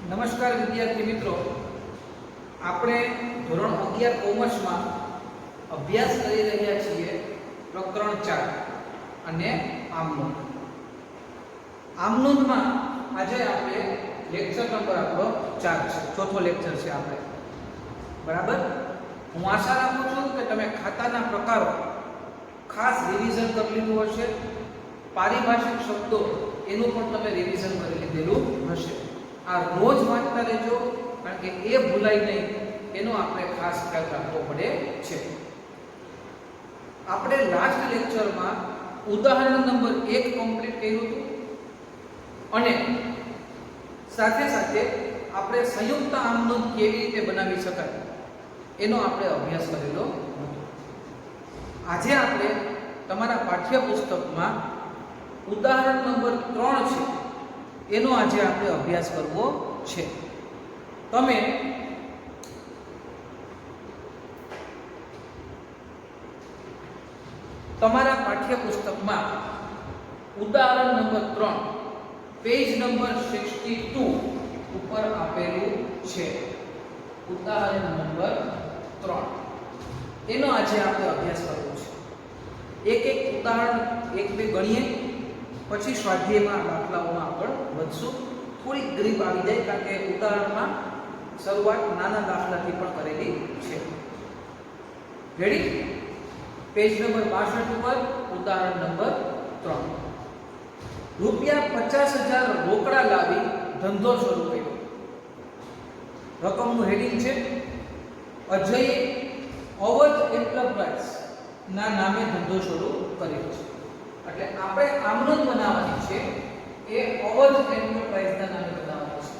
નમસ્કાર વિદ્યાર્થી મિત્રો, આપણે ધોરણ 11 કોમર્સમાં અભ્યાસ કરી રહ્યા છીએ પ્રકરણ 4 અને આમનોંધ. આમનોંધમાં આજે આપણે લેક્ચર નંબર આપણો 4 છે, ચોથો લેક્ચર છે આપણે. બરાબર. હું આશા રાખું છું કે તમે ખાતાના પ્રકારો ખાસ રિવિઝન કરી લીધું હશે. પારિભાષિક શબ્દો એનું પણ તમે રિવિઝન કરી લીધેલું હશે. આ રોજ વાંચતા રહેજો, કારણ કે એ ભૂલાય નહીં એનો આપણે ખાસ ખ્યાલ રાખવો પડે છે. આપણે લાસ્ટ લેક્ચરમાં ઉદાહરણ નંબર 1 કમ્પ્લીટ કર્યું હતું અને સાથે સાથે આપણે સંયુક્ત આમનોંધ કેવી રીતે બનાવી શકાય એનો આપણે અભ્યાસ કરેલો હતો. આજે આપણે તમારા પાઠ્યપુસ્તકમાં ઉદાહરણ નંબર 3 છે એનો આજે આપણે અભ્યાસ કરવો છે. તમે તમારા પાઠ્યપુસ્તકમાં ઉદાહરણ નંબર 3 પેજ નંબર 62 ઉપર આપેલું છે. ઉદાહરણ નંબર 3 એનો આજે આપણે અભ્યાસ કરવો છે. એક એક ઉદાહરણ એક બે ગણીએ, પછી સ્વાધ્યાયમાં દાખલાઓમાં આગળ વધશું. થોડી ગ્રીપ આવી જાય, કારણ કે ઉદાહરણમાં શરૂઆત નાના દાખલાથી પણ કરેલી છે. રેડી? પેજ નંબર 62 ઉપર ઉદાહરણ નંબર 3. રૂપિયા 50,000 રોકડા લાવી ધંધો શરૂ કર્યો. રકમનું હેડિંગ છે અજય અવધ એન્ટરપ્રાઇઝ ના નામે ધંધો શરૂ કર્યો છે. એટલે આપણે આમનોંધ બનાવવાની છે એ અવધ એન્ટરપ્રાઇઝ ના નામે બનાવવાની છે.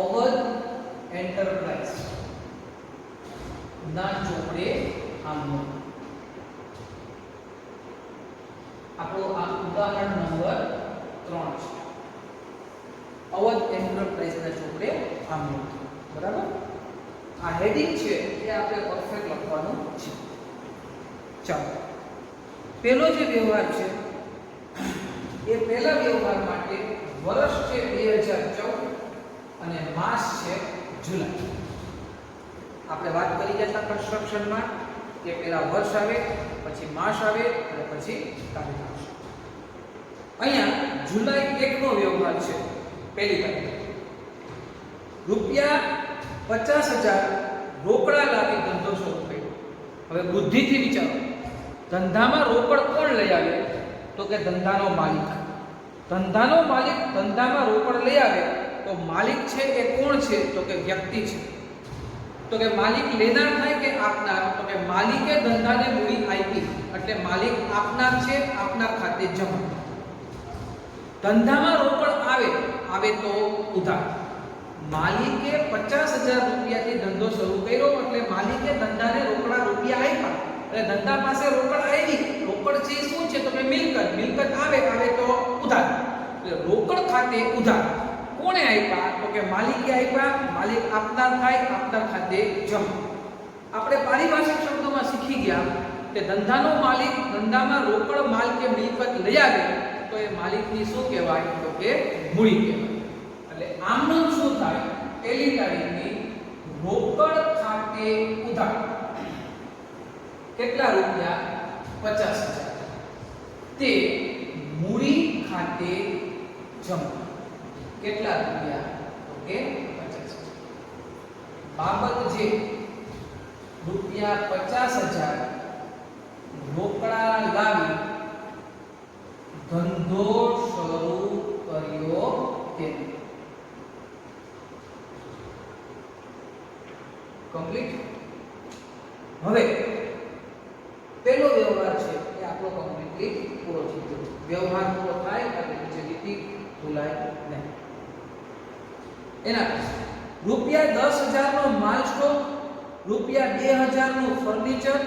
અવધ એન્ટરપ્રાઇઝ ના ચોપડે આમનોંધ. આપણો આ ઉદાહરણ નંબર 3 છે. અવધ એન્ટરપ્રાઇઝ ના ચોપડે આમનોંધ. બરાબર. આ હેડિંગ છે એ આપણે પરફેક્ટ લખવાનું છે. ચાલો, પહેલો જે વ્યવહાર છે એ પહેલા વ્યવહાર માટે વર્ષ છે 2014 અને માસ છે જુલાઈ. આપણે વાત કરી ગયા હતા કન્સ્ટ્રક્શનમાં કે પહેલા વર્ષ આવે, પછી માસ આવે અને પછી તારીખ આવશે. અહીંયા જુલાઈ 1 નો વ્યવહાર છે. પહેલી તારીખ રૂપિયા 50,000 રોકડા લાવી ધંધો શરૂ કર્યો. હવે બુદ્ધિથી વિચારો, ધંધામાં રોકડ કોણ લઈ આવે? તો કે ધંધાનો માલિક. ધંધાનો માલિક ધંધામાં રોકડ લઈ આવે તો માલિક છે એ કોણ છે? તો કે વ્યક્તિ છે. તો કે માલિક લેનાર થાય કે આપનાર? તો કે માલિકે ધંધાને મૂડી આપી એટલે માલિક આપનાર છે, આપના ખાતે જમા. ધંધામાં રોકડ આવે તો ઉધાર. માલિકે 50,000 રૂપિયાથી ધંધો શરૂ કર્યો એટલે માલિકે ધંધાને રોકડા રૂપિયા આપ્યા. એટલે ધંધા પાસે રોકડ આવી. રોકડ છે શું છે? તો કે મિલકત. મિલકત આવે તો ઉધાર. એટલે રોકડ ખાતે ઉધાર. કોણે આપ્યા? તો કે માલિકે આપ્યા. માલિક આપનાર થાય, આપનાર ખાતે જમા. આપણે પારિભાષિક શબ્દોમાં શીખી ગયા કે ધંધાનો માલિક ધંધામાં રોકડ માલ કે મિલકત લઈ આવે તો એ માલિકની શું કહેવાય? તો કે મૂડી કહેવાય. એટલે આમનોંધ શું થાય? પહેલી તારીખની રોકડ ખાતે ઉધાર. કેટલા રૂપિયા? 50,000. તે મૂડી ખાતે જમા. કેટલા રૂપિયા? તો કે 50,000. બાબત જે રૂપિયા 50,000 રોકડા લાવી ધંધો શરૂ કર્યો તે. કમ્પ્લીટ. હવે પહેલો વ્યવહાર છે એ આપણો કમ્પ્લીટલી પૂરો થઈ ગયો. વ્યવહાર પૂરો થાય એટલે નીચે લીટી ભૂલાય નહીં. એના પછી રૂપિયા 10,000 નો માલ સ્ટોક, રૂપિયા 2,000 નું ફર્નિચર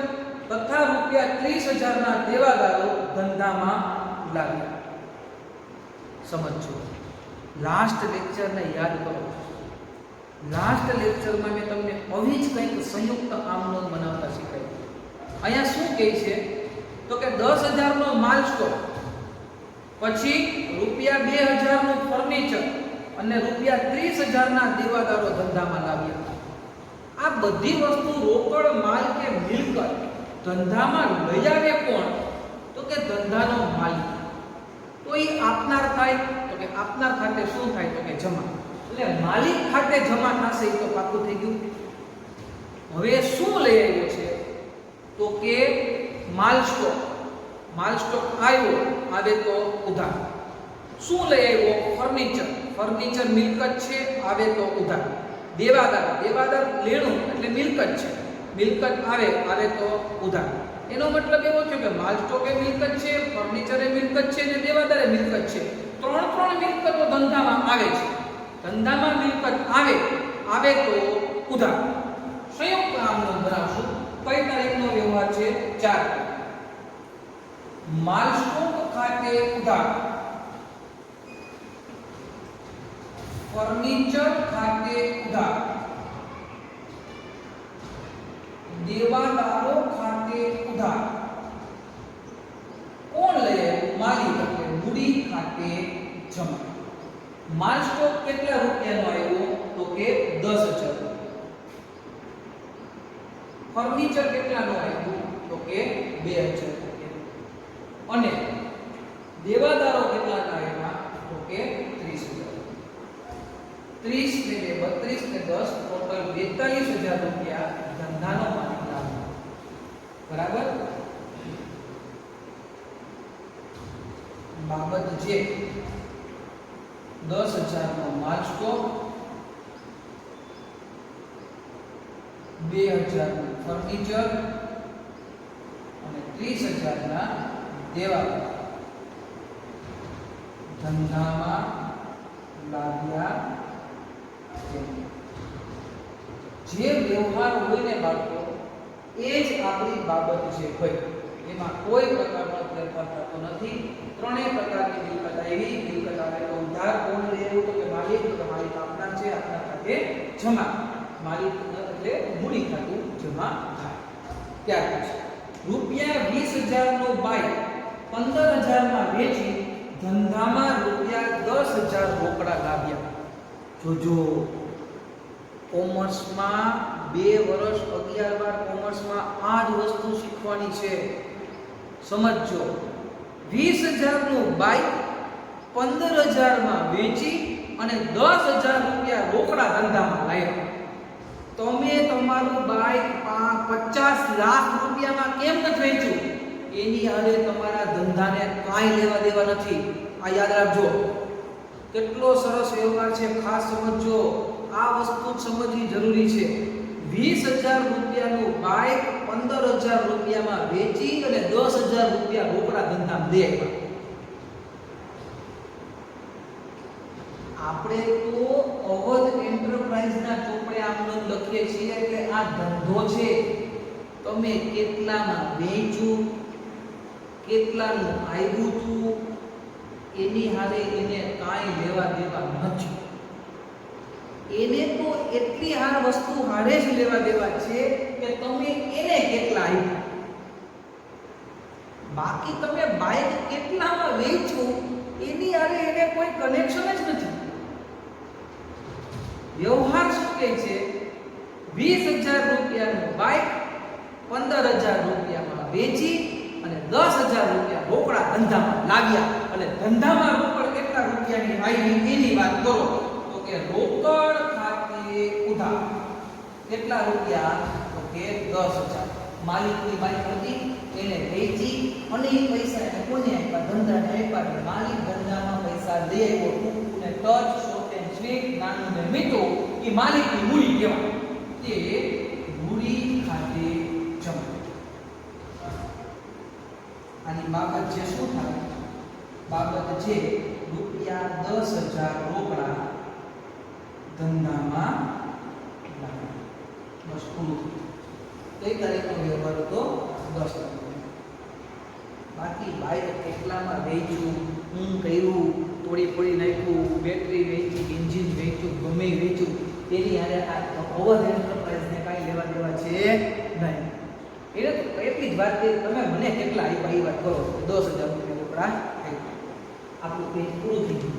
તથા રૂપિયા 30,000 ના દેવાદારો ધંધામાં લાવ્યા. સમજો. લાસ્ટ લેક્ચરને યાદ કરો. લાસ્ટ લેક્ચરમાં મેં તમને આવી જ કંઈક સંયુક્ત આમનોંધ બનાવતા શીખવાડ્યું. અહીંયા શું કહે છે? તો કે 10,000 નો માલ સ્ટોક, પછી રૂપિયા 2,000 નું ફર્નિચર અને રૂપિયા 30,000 ના દેવાદારો ધંધામાં લાવ્યા. આ બધી વસ્તુ રોકડ માલ કે મિલકત ધંધામાં લઈ આવે કોણ? તો કે ધંધાનો માલિક. તો એ આપનાર થાય, તો કે આપનાર ખાતે શું થાય? તો કે જમા. એટલે માલિક ખાતે જમા થશે એ તો પાકું થઈ ગયું. હવે શું લઈ આવ્યો છે? તો કે માલ સ્ટોક. માલ સ્ટોક આવ્યો, આવે તો ઉધાર. શું લઈ આવ્યો? ફર્નિચર. ફર્નિચર મિલકત છે, આવે તો ઉધાર. દેવાદાર. દેવાદાર લેણું એટલે મિલકત છે, મિલકત આવે, આવે તો ઉધાર. એનો મતલબ એવો છે કે માલ સ્ટોક એ મિલકત છે, ફર્નિચર એ મિલકત છે અને દેવાદાર એ મિલકત છે. ત્રણ મિલકતો ધંધામાં આવે છે. ધંધામાં મિલકત આવે, આવે તો ઉધાર. સંયુક્ત નામનો બનાવશું. કઈ તારીખનો વ્યવહાર છે? 4. માલ સ્ટોક ખાતે ઉધાર, ફર્નિચર ખાતે ઉધાર, દેવાદારો ખાતે ઉધાર. કોણ લે? માલિક એટલે મૂડી ખાતે જમા. માલ સ્ટોક કેટલા રૂપિયાનો આવ્યો? તો કે 10,000. ફર્નિચર કેટલાનો આવ્યું? તો કે 2,000 રૂપિયા. અને દેવાદારો કેટલાના આવ્યા? તો કે 30,000. 30 ને 32 ને 10 ટોટલ 42,000 રૂપિયા ધંધાનો માલિક લાવ્યો. બરાબર. બાબત જે 10,000 નો માલ સ્ટોક, 2,000 નું ફર્નિચર અને 30,000 ના દેવાદાર ધંધામાં લાવ્યા. જે વ્યવહાર હોય ને બાળકો, એ જ આપણી બાબત છે ભાઈ. એમાં કોઈ પ્રકારનો ફેરફાર થતો નથી. ત્રણેય પ્રકારની મિલકત આવી. મિલકત આવે તો ઉધાર. કોણ લે એવું? તો કે માલિક. તો કે માલિક આપનાર છે, આપનાર ખાતે જમા. માલિક એટલે મૂડી ખાતું જમા થાય. ત્યાર પછી રૂપિયા 20,000 નો બાઇક 15,000 માં વેચી ધંધામાં રૂપિયા 10,000 રોકડા લાવ્યા. જોજો, કોમર્સમાં 2 વર્ષ 11 વાર કોમર્સમાં આ જ વસ્તુ શીખવાની છે. સમજો. 20,000 નું બાઇક 15,000 માં વેચી અને 10,000 રૂપિયા રોકડા ધંધામાં લાવ્યા. તમે તમારું બાઇક 50 લાખ રૂપિયામાં કેમ નથી વેચ્યું? એની હારે તમારા ધંધાને કાંઈ લેવા દેવા નથી. આ યાદ રાખજો. કેટલો સરસ વ્યવહાર છે, ખાસ સમજો. આ વસ્તુ સમજવી જરૂરી છે. 20,000 રૂપિયાનું બાઇક 15,000 રૂપિયામાં વેચી અને 10,000 રૂપિયા રોકડા ધંધામાં દે. આપણે તો અવધ એન્ટરપ્રાઇઝના ચોપડે આમનો લખીએ છીએ. એટલે આ ધંધો છે, તમે કેટલામાં વેચ્યું, કેટલાનું આવ્યું હતું, એની હારે એને કાંઈ લેવા દેવા નથી. એને તો એટલી આ વસ્તુ હારે જ લેવા દેવા છે કે તમે એને કેટલા આપ્યું. બાકી તમે બાઇક કેટલામાં વેચ્યું એની હારે એને કોઈ કનેક્શન જ નથી. વ્યવહાર શું કહે છે? 20,000 રૂપિયાનું બાઇક 15,000 રૂપિયામાં વેચી અને 10,000 રૂપિયા રોકડા ધંધામાં લાવ્યા. અને ધંધામાં રોકડ કેટલા રૂપિયાની આવી એની વાત કરો. તો કે રોકડ ખાતે ઉધાર કેટલા રૂપિયા? તો કે 10,000. માલિકની બાઇક હતી, એને વેચી અને એ પૈસા એને કોને આપ્યા? ધંધાને આપ્યા. માલિક ધંધામાં પૈસા દે આવ્યો. ટૂંકું ને ટચ, શોર્ટ એન્ડ સ્વીટ, નાનું ને મીઠું. એ માલિકની મૂડી કહેવાય. તે મૂડી ખાતે જમા. આની બાબત જે શું થાય? બાબત જે રૂપિયા 10,000 રોકડા ધંધામાં લાવ્યા. બસ પૂરું. કઈ તારીખનો વ્યવહાર હતો? 10 તારીખ. બાકી બાઇક કેટલામાં વેચ્યું, હું કર્યું, તોડી નાખ્યું, બેટરી વેચી, એન્જિન વેચ્યું, ગમે વેચ્યું, તેની હારે આ અવધ એન્ટરપ્રાઇઝને કાંઈ લેવા દેવા છે નહીં. એટલે તો એટલી જ વાત છે. તમે મને કેટલા આપ્યા એ વાત કરો. 10,000 રૂપિયા રોકડા આપ્યા. આપણું પેજ પૂરું થઈ ગયું.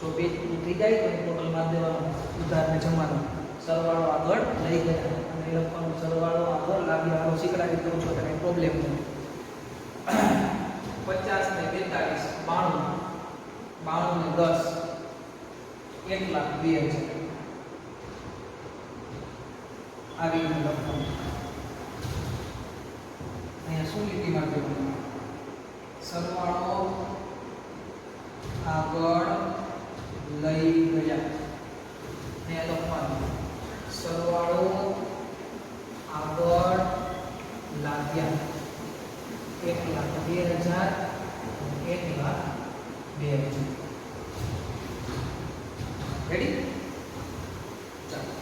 જો પેજ પૂરું થઈ જાય તો ટોટલ માર દેવાનું, ઉધારને જમાનું, સરવાળો આગળ લઈ ગયા અને એ લખવાનું સરવાળો આગળ લાવ્યા. હાલો શીખડાવી દઉં છું, તને પ્રોબ્લેમ નહીં. 50 ને 42 92, 92 ને 10 1,02,000 આવી રીતે લખવાનું. અહીંયા શું લીટીમાં દેવાનું? સરવાળો આગળ લઈ ગયા. અહીંયા લખવાનું સરવાળો આગળ લાવ્યા. 1,02,000 1,02,000. રેડી? ચાલો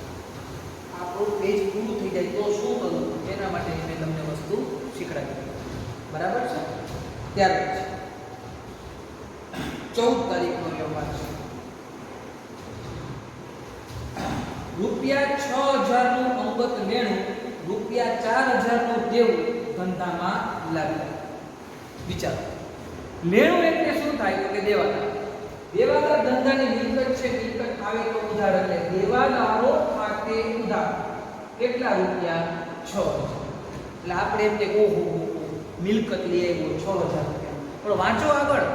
આપણું પેજ પૂરું થઈ જાય તો શું કરવું એના માટે મેં તમને વસ્તુ શીખડાવી. બરાબર છે? ત્યાર પછી 14 તારીખનો વ્યવહાર છે. ₹6,000 નું અંગત લેણું, ₹4,000 નું દેવું ધંધામાં લાવ્યા. વિચારો, લેણું એટલે શું થાય? તો કે દેવાદાર. દેવાદાર ધંધાની મિલકત છે. મિલકત આવે તો ઉધાર, એટલે દેવાદારો ખાતે ઉધાર. કેટલા રૂપિયા? 6,000. એટલે આપણે એમ કે ઓહો મિલકત લઈ આવ્યો 6,000 રૂપિયા. પણ વાંચો આગળ,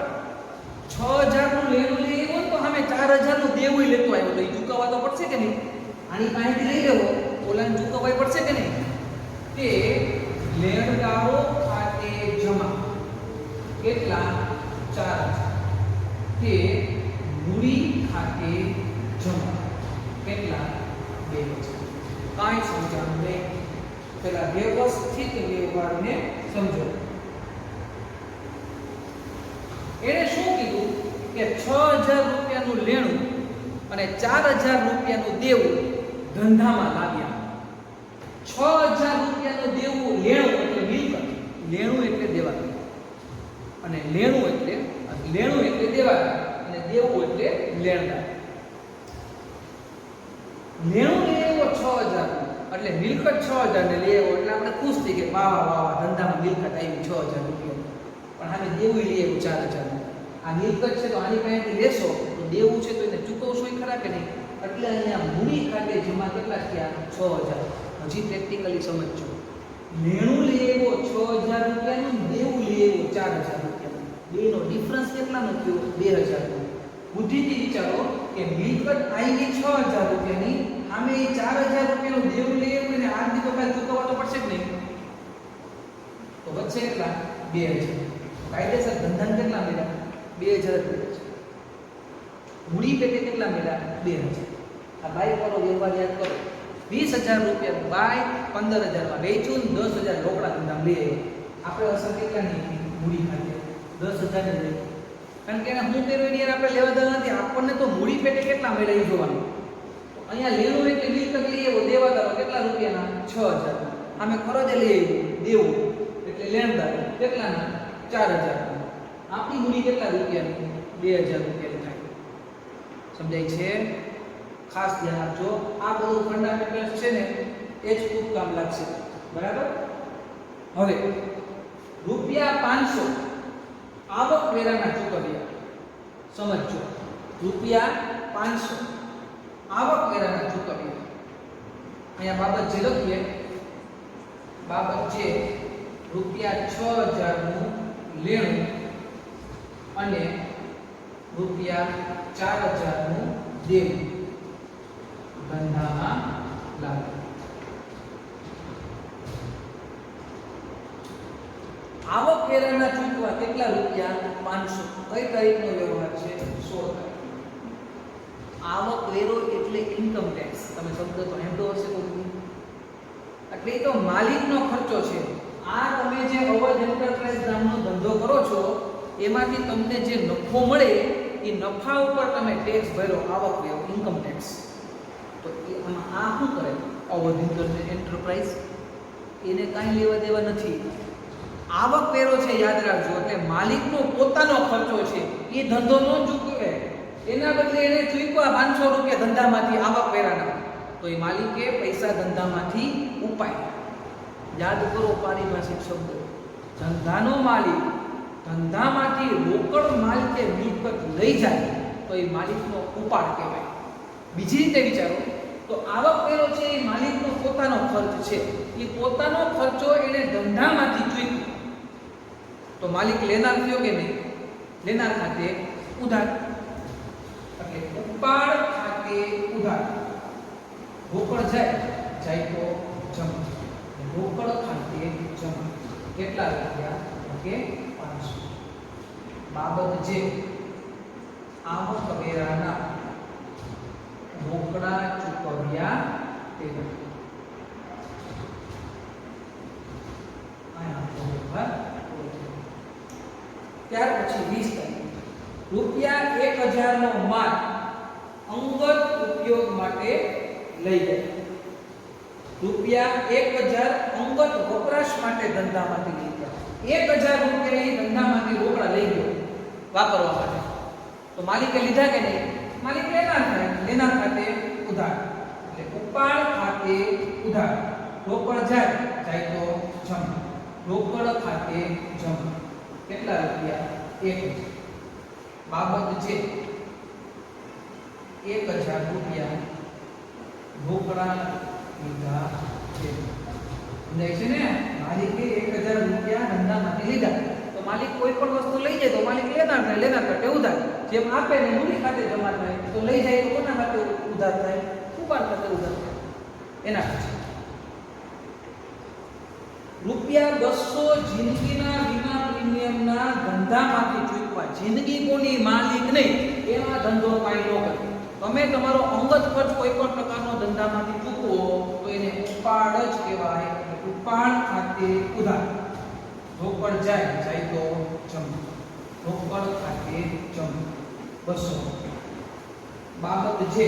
6,000 નું લેણું લઈ આવ્યો તો સામે 4,000 નું દેવું લેતો આવ્યો, તો એ ચૂકવવા તો પડશે કે નહીં? આની પાસેથી લઈ લેવો, ઓલાને ચૂકવવા પડશે કે નહીં? તે લેણદારો ખાતે જમા. કેટલા? 4,000. તે મૂડી ખાતે જમા. કેટલા? 2,000. કાંઈ સમજાણું નહીં. પેલા વ્યવસ્થિત વ્યવહારને સમજો. એને શું કીધું કે 6,000 રૂપિયાનું લેણું અને 4,000 રૂપિયાનું દેવું ધંધામાં લાવ્યા. 6,000 રૂપિયાનું દેવું, લેણું એટલે મિલકત, લેણું એટલે દેવાદાર, અને લેણું એટલે દેવાદાર, અને દેવું એટલે લેણદાર. લેણું લઈ આવ્યો 6,000 એટલે મિલકત 6,000 ને લઈ આવ્યો એટલે આપણે ખુશ થઈ ગયા, વાહ વાહ વાહ ધંધામાં મિલકત આવી 6,000 રૂપિયા. પણ આને દેવું લઈ આવ્યું 4,000. આ મિલકત છે તો આની પાસેથી લેશો તો દેવું છે તો એને ચૂકવશો ખરા કે નહીં? એટલે અહીંયા મૂડી ખાતે જમા કેટલા થયા? 6,000. હજી પ્રેક્ટિકલી સમજજો. લેણું લઈ આવ્યો 6,000 રૂપિયાનું, દેવું લઈ આવ્યો 4,000 રૂપિયાનું. બેનો ડિફરન્સ કેટલાનો થયો? 2,000. બુદ્ધિથી વિચારો કે મિલકત આવી 6,000 રૂપિયાની, આમે 4,000 રૂપિયાનું દેવું લઈ આવ્યું અને આજની તો કાલ ચૂકવવા તો પડશે જ નહીં. તો વચ્ચે કેટલા? 2,000. કાયદેસર ધંધાને કેટલા મળ્યા? 2,000 મળ્યા છે. મૂડી પેટે કેટલા મળ્યા? 2,000. આ બાય કરો, વ્યવહાર યાદ કરો. 20,000 રૂપિયાનું બાય 15,000 માં વેચ્યું, 10,000 રોકડા ધંધા લઈ આવ્યો. આપણે અસર કેટલાની મૂડી ખાતે? 10,000 ને લઈ. કારણ કે હું કર્યું એની આપણે લેવા દેવા નથી. આપણને તો મૂડી પેટે કેટલા મળ્યા એ જોવાનું. અહીંયા લેણું એટલે મિલકત લઈ આવ્યો, દેવાદારો કેટલા રૂપિયાના? 6,000. આમે ખરોજે લઈ આવ્યું, દેવું એટલે લેણદાર કેટલાના? 4,000. આપણી મૂડી કેટલા રૂપિયાની? 2,000 રૂપિયાની થાય. સમજાય છે? ખાસ ધ્યાન આપજો. આ બધું ફંડામેન્ટલ્સ છે ને એ જ ખૂબ કામ લાગશે. બરાબર? હવે ₹500 આવક વેરાના ચૂકવ્યા. સમજો, ₹500 આવક વેરાના ચૂકવ્યા. અહીંયા બાબત જે લખીએ, બાબત જે ₹6,000 નું લેણું અને ₹4,000 નું દેવું ધંધામાં લાવ્યા. આવક વેરાના ચૂકવા કેટલા રૂપિયા? 500. કઈ તારીખનો વ્યવહાર છે? 16 તારીખ. આવક વેરો એટલે ઇન્કમ ટેક્સ. તમે શબ્દ તો સાંભળ્યો હશે કોઈ? એટલે એ તો માલિકનો ખર્ચો છે. આ તમે જે અવધ એન્ટરપ્રાઇઝ નામનો ધંધો કરો છો એમાંથી તમને જે નફો મળે એ નફા ઉપર તમે ટેક્સ ભરો, આવક વેરો, ઇન્કમ ટેક્સ. તો આમાં આ શું કરે? અવધ એન્ટરપ્રાઇઝ એને કાંઈ લેવા દેવા નથી. આવક વેરો છે, યાદ રાખજો. એટલે માલિકનો પોતાનો ખર્ચો છે. એ ધંધો ન ચૂકવે, એના બદલે એને ચૂકવા 500 રૂપિયા ધંધામાંથી આવક વેરાના, તો એ માલિકે પૈસા ધંધામાંથી ઉપાય. યાદ કરો પારિભાષિક શબ્દ. ધંધાનો માલિક ધંધામાંથી રોકડ માલ કે મિલકત લઈ જાય તો એ માલિકનો ઉપાડ કહેવાય. બીજી રીતે વિચારો તો આવક વેરો છે એ માલિકનો પોતાનો ખર્ચ છે. એ પોતાનો ખર્ચો એને ધંધામાંથી ચૂક્યો તો માલિક લેનાર થયો કે નહીં? લેનાર ખાતે ઉધાર, એટલે ઉપાડ ખાતે ઉધાર. રોકડ જાય તો જમા, રોકડ ખાતે જમા. કેટલા રૂપિયા? કે 500. બાબત જે આવક વેરાના રોકડા ચૂકવ્યા તેના. ત્યાર પછી 20 તારીખ રૂપિયા 1000 નો માલ અંગત ઉપયોગ માટે લઈ ગયા. રૂપિયા 1000 અંગત વપરાશ માટે ધંધામાંથી લઈ ગયા. 1000 રૂપિયા એ ધંધામાંથી રોકડા લઈ ગયો વાપરવા માટે. તો માલિકે લીધા કે નહીં? માલિક લેનાર થાય, લેનાર ખાતે ઉધાર, એટલે ઉપાડ ખાતે ઉધાર. રોકડ જાય તો જમા, રોકડ ખાતે જમા. કેટલા રૂપિયા? 1000. બાબત છે 1000 રૂપિયા રોકડા લીધા છે. સમજાય છે ને? માલિકે 1000 રૂપિયા ધંધામાંથી લીધા. તો માલિક કોઈ પણ વસ્તુ લઈ જાય તો માલિક લેનાર થાય, લેનાર ખાતે ઉધાર. જેમ આપે ને મૂડી ખાતે જમા થાય. તો લઈ જાય તો કોના ખાતે ઉધાર થાય? ઉપાડ ખાતે ઉધાર થાય. એના પછી રૂપિયા 200 જિંદગીના વીમા પ્રીમિયમના ધંધામાંથી ચૂકવા. જિંદગી કોની? માલિક નહીં. એમાં ધંધો કાંઈ ન કરે. તમે તમારો અંગત ખર્ચ કોઈ પણ પ્રકારનો ધંધામાંથી ચૂકવો તો એને ઉપાડ જ કહેવાય. ઉપાડ ખાતે ઉધાર. રોકડ જાય તો જમા, રોકડ ખાતે જમા. 200. બાબત છે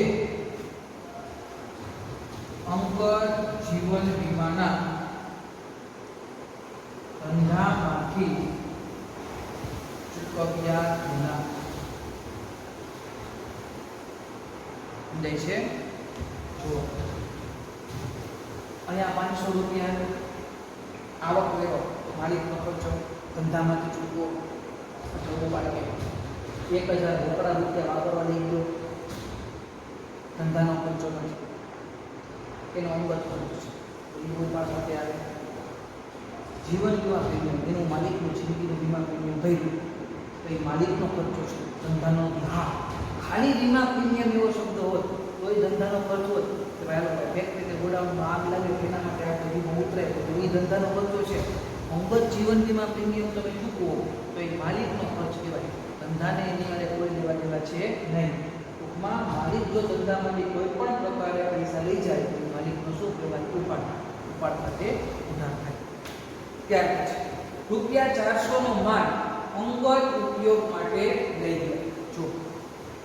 અંગત જીવન વીમાના ધંધામાંથી ચૂકવ્યા વિના. સમજાય છે? જો અહીંયા 500 રૂપિયા આવક વેરો માલિકનો ખર્ચો ધંધામાંથી ચૂકવો અથવા ઉપાડ કે 1000 રોકડા રૂપિયા વાપરવા લઈ ગયો ધંધાનો ખર્ચો નથી, એનો અંગત ખર્ચ છે. એ ઉપાડ સાથે આવે. જીવન વીમા પ્રીમિયમ એનું માલિકનું જિંદગીનું વીમા પ્રીમિયમ ભર્યું તો એ માલિકનો ખર્ચો છે, ધંધાનો. હા, ખાલી વીમા પ્રીમિયમ એવો શબ્દ હોત તો એ ધંધાનો ખર્ચ હોત કે ભાઈ લોકો ફેક્ટરીને ગોડાઉનમાં આગ લાગે તેના માટે આપણે વીમો ઉતરાય તો એ ધંધાનો ખર્ચો છે. અંગત જીવન વીમા પ્રીમિયમ તમે ચૂકવો તો એ માલિકનો ખર્ચ કહેવાય. ધંધાને એની માટે કોઈ લેવા દેવા છે નહીં. ટૂંકમાં માલિક જો ધંધામાંથી કોઈ પણ પ્રકારે પૈસા લઈ જાય તો માલિકનો શું કહેવાય? ઉપાડ. ઉપાડ ખાતે ઉધાર થાય. ત્યાર પછી રૂપિયા 400 નો માલ અંગત ઉપયોગ માટે લઈ ગયા. જો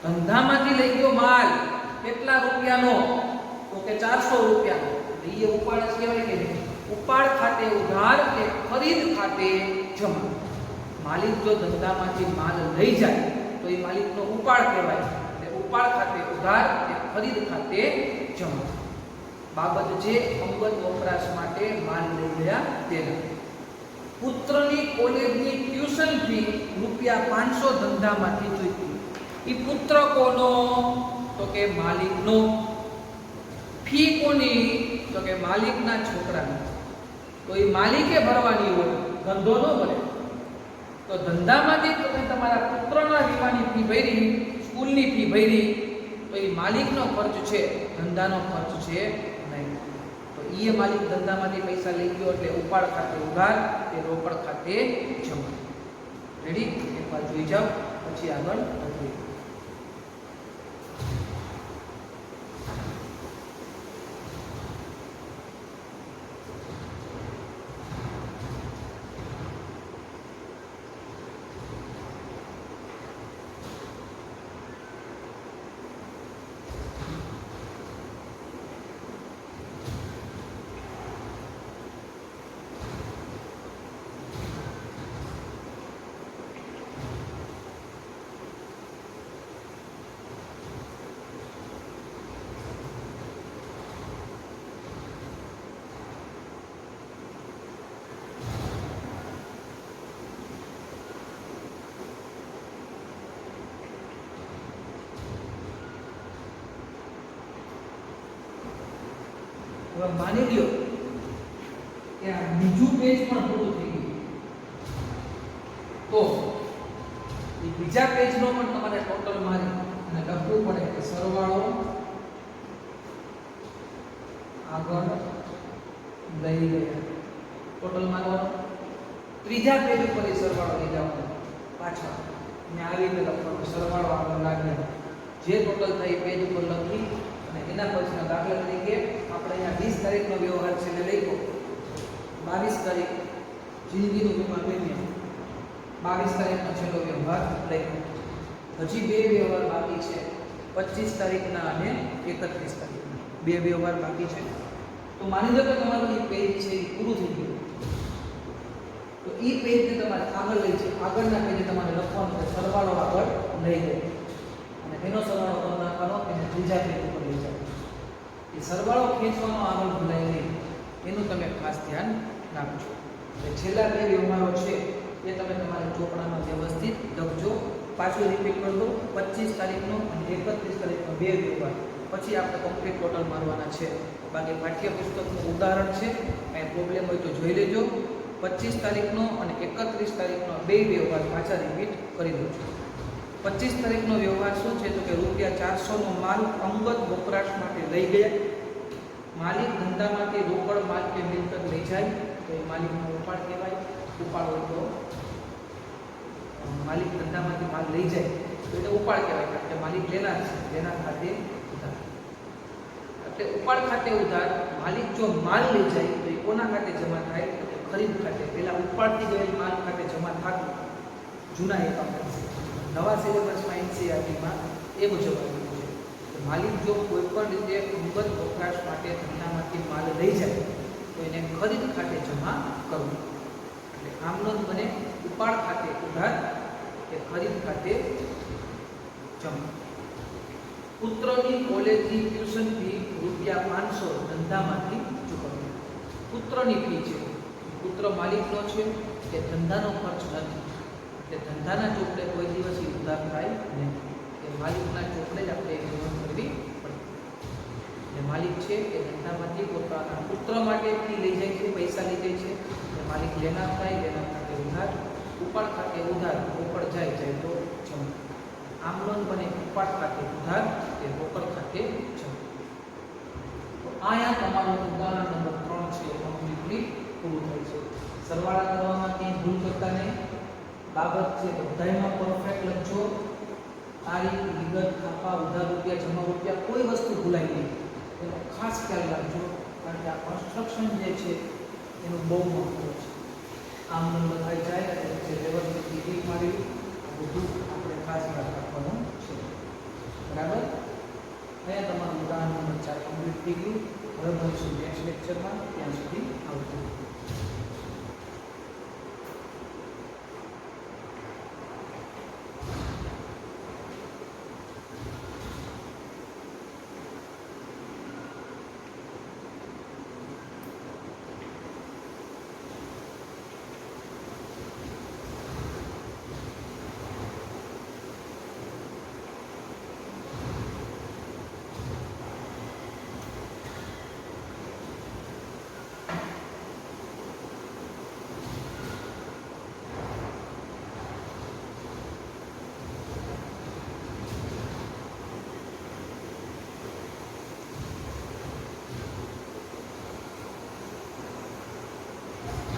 ધંધામાંથી લઈ ગયો માલ કેટલા રૂપિયાનો? તો કે 400 રૂપિયાનો. એ ઉપાડ જ કહેવાય કે નહીં? ઉપાડ ખાતે ઉધાર કે ખરીદ ખાતે જમા. માલિક જો ધંધામાંથી માલ લઈ જાય તો એ માલિકનો ઉપાડ કહેવાય. એટલે ઉપાડ ખાતે ઉધાર કે ખરીદ ખાતે જમા. બાબત જે અંગત વપરાશ માટે માલ લઈ ગયા તેના. પુત્રની કોલેજની ટ્યુશન ફી રૂપિયા 500 ધંધામાંથી ચૂકવી. એ પુત્ર કોનો? તો કે માલિકનો. ફી કોની? તો કે માલિકના છોકરાની. તો એ માલિકે ભરવાની હોય, ધંધો ન ભરે. તો ધંધામાંથી તમે તમારા પુત્રના વીમાની ફી ભરી, સ્કૂલની ફી ભરી, તો એ માલિકનો ખર્ચ છે, ધંધાનો ખર્ચ છે નહીં. તો એ માલિક ધંધામાંથી પૈસા લઈ ગયો એટલે ઉપાડ ખાતે ઉધાર કે રોકડ ખાતે જમા. રેડી? એકવાર જોઈ જાઓ પછી આગળ વધીએ. હવે માની લ્યો કે આ બીજું પેજ પણ પૂરું થઈ ગયું, તો એ બીજા પેજનો પણ તમારે ટોટલ મારી અને લખવું પડે કે સરવાળો આગળ લઈ ગયા. ટોટલ મારવાનો, ત્રીજા પેજ ઉપર એ સરવાળો લઈ જવાનો પાછા ને આવી રીતે લખવાનો સરવાળો આગળ લાગ્યો. જે ટોટલ થઈ પેજ ઉપર લખી અને એના પછીનો દાખલા તરીકે આપણે અહીંયા 20 તારીખનો વ્યવહાર છે એટલે લખ્યો. 22 તારીખ જિંદગીનું વીમા પ્રીમિયમ, 22 તારીખનો છેલ્લો વ્યવહાર લખ્યો. હજી બે વ્યવહાર બાકી છે, 25 તારીખના અને 31 તારીખના બે વ્યવહાર બાકી છે. તો માની લો કે તમારું એ પેજ છે એ પૂરું થઈ ગયું, તો એ પેજને તમારે આગળ લઈ છે, આગળના પેજે તમારે લખવાનું છે સરવાળો આગળ લઈ જાય અને એનો સરવાળો કરી નાખવાનો, એને ત્રીજા પેજ ઉપર લઈ જાવ. એ સરવાળો ખેંચવાનો આગળ ભૂલાય નહીં, એનું તમે ખાસ ધ્યાન રાખજો. એટલે છેલ્લા બે વ્યવહારો છે એ તમે તમારા ચોપડામાં વ્યવસ્થિત લખજો. પાછું રિપીટ કરી દો, 25 તારીખનો અને 31 તારીખનો બે વ્યવહાર, પછી આપણે કમ્પ્લીટ ટોટલ મારવાના છે. બાકી પાઠ્યપુસ્તકનું ઉદાહરણ છે, કાંઈ પ્રોબ્લેમ હોય તો જોઈ લેજો. 25 તારીખનો અને 31 તારીખનો બે વ્યવહાર પાછા રિપીટ કરી દો. 25 તારીખનો વ્યવહાર શું છે તો કે ₹400 નો માલ અંગત વપરાશ માટે લઈ ગયા. માલિક ધંધામાંથી રોકડ માલ કે મિલકત લઈ જાય તો એ માલિકનો ઉપાડ કહેવાય. ઉપાડ હોય તો માલિક ધંધામાંથી માલ લઈ જાય તો એને ઉપાડ કહેવાય, કારણ કે માલિક લેનાર છે, લેનાર ખાતે ઉધાર. એટલે ઉપાડ ખાતે ઉધાર. માલિક જો માલ લઈ જાય તો એ કોના ખાતે જમા થાય તો કે ખરીદ ખાતે. પહેલા ઉપાડથી ગયેલ માલ ખાતે જમા થતું જૂના એકાઉન્ટ. નવા સિલેબસમાં એનસીઈઆરટીમાં એ મુજબ આવ્યું છે કે માલિક જો કોઈ પણ રીતે અંગત વપરાશ માટે ધંધામાંથી માલ લઈ જાય તો એને ખરીદ ખાતે જમા કરવું. એટલે આમ નોંધ બને ઉપાડ ખાતે ઉધાર કે ખરીદ ખાતે જમા. પુત્રની કોલેજની ટ્યુશન ફી ₹500 ધંધામાંથી ચૂકવવી. પુત્રની ફી છે, પુત્ર માલિકનો છે કે ધંધાનો ખર્ચ નથી, એટલે ધંધાના ચોપડે કોઈ દિવસ ઉધાર થાય નહીં, કે માલિકના ચોપડે જ આપણે નોંધ કરવી પડે. એટલે માલિક છે એ ધંધામાંથી પોતાના પુત્ર માટે ફી લઈ જાય છે, પૈસા લઈ જાય છે, એટલે માલિક લેનાર થાય, લેનાર ખાતે ઉધાર. ઉપાડ ખાતે ઉધાર, રોકડ જાય તો જમા. આમ નોંધ બને ઉપાડ ખાતે ઉધાર કે રોકડ ખાતે જમા. તો અહીંયા તમારું ઉદાહરણ નંબર 3 છે કમ્પ્લીટલી પૂરું થાય છે. સરવાળા કરવામાં ક્યાંય ભૂલ કરતા નહીં. બાબત છે બધાયમાં પરફેક્ટ લખજો. તારીખ, વિગત, ખાપા, ઉધાર રૂપિયા, જમા રૂપિયા, કોઈ વસ્તુ ભૂલાય નહીં, એનો ખાસ ખ્યાલ રાખજો, કારણ કે આ કન્સ્ટ્રક્શન જે છે એનું બહુ મહત્વ છે. આમ નંબર થઈ જાય એટલે જે વ્યવસ્થિત ટીક મારી બધું આપણે ખાસ યાદ રાખવાનું છે. બરાબર? અહીંયા તમારું ઉદાહરણ નંબર 4 કમ્પ્લીટ થઈ ગયું. હવે મળીશું નેક્સ્ટ લેક્ચરમાં. ત્યાં સુધી આવજો.